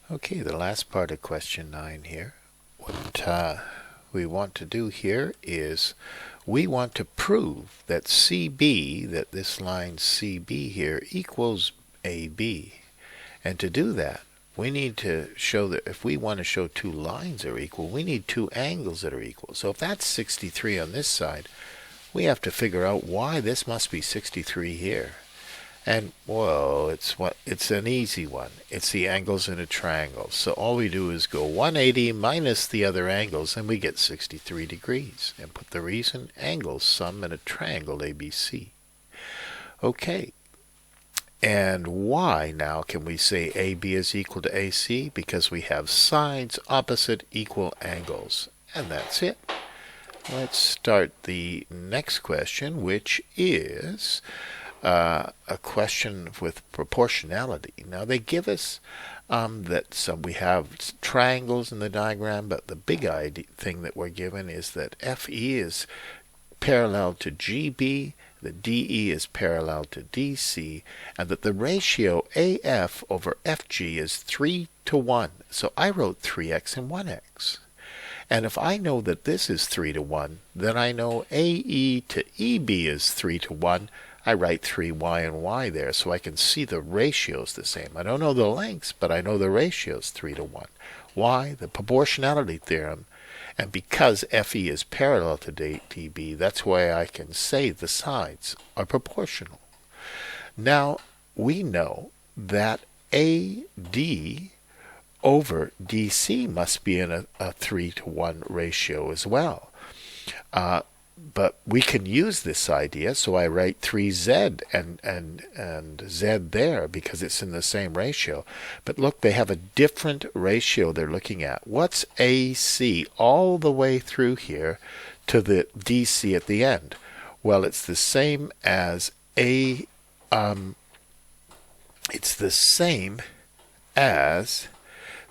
Okay, the last part of question 9 here. What we want to do here is we want to prove that CB, that this line CB here equals AB. And to do that, we need to show that if we want to show two lines are equal, we need two angles that are equal. So if that's 63 on this side, we have to figure out why this must be 63 here. And, well, it's an easy one. It's the angles in a triangle. So all we do is go 180 minus the other angles, and we get 63 degrees. And put the recent angles sum in a triangle ABC. Okay. And why now can we say AB is equal to AC? Because we have sides opposite equal angles. And that's it. Let's start the next question, which is a question with proportionality. Now they give us we have triangles in the diagram, but the big thing that we're given is that FE is parallel to GB, the DE is parallel to DC, and that the ratio AF over FG is 3 to 1. So I wrote 3x and 1x. And if I know that this is 3 to 1, then I know AE to EB is 3 to 1. I write 3y and y there so I can see the ratios the same. I don't know the lengths, but I know the ratios 3 to 1. Why? The proportionality theorem. And because FE is parallel to DB, that's why I can say the sides are proportional. Now, we know that AD over DC must be in a 3 to 1 ratio as well. But we can use this idea, so I write 3z and z there because it's in the same ratio. But look, they have a different ratio they're looking at. What's AC all the way through here to the DC at the end? Well, it's the same as it's the same as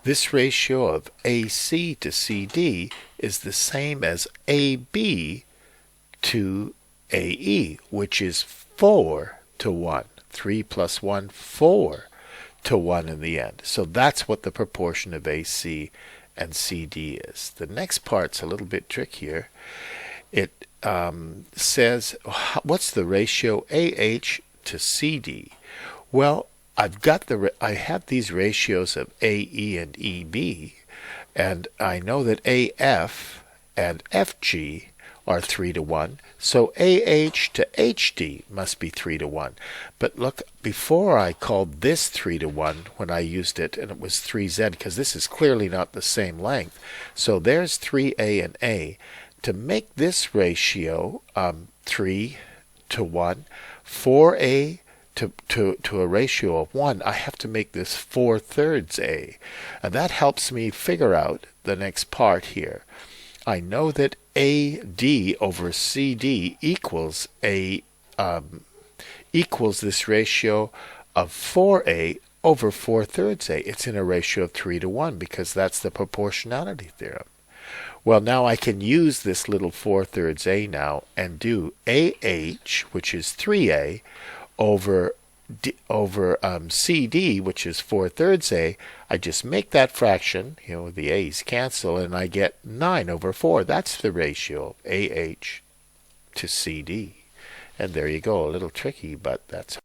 this ratio of AC to CD is the same as AB to AE, which is 4 to 1. 3 plus 1, 4 to 1 in the end. So that's what the proportion of AC and CD is. The next part's a little bit trickier. It says, what's the ratio AH to CD? Well, I have these ratios of AE and EB, and I know that AF and FG are 3 to 1, so AH to HD must be 3 to 1. But look, before I called this 3 to 1 when I used it, and it was 3Z, because this is clearly not the same length. So there's 3A and A. To make this ratio 3 to 1, 4A to a ratio of 1, I have to make this 4/3 A. And that helps me figure out the next part here. I know that AD over CD equals this ratio of 4A over 4/3 A. It's in a ratio of 3 to 1 because that's the proportionality theorem. Well, now I can use this little 4/3 A now and do AH, which is 3A, over CD, which is 4/3 A. I just make that fraction, the A's cancel, and I get 9 over 4. That's the ratio of AH to CD. And there you go, a little tricky, but that's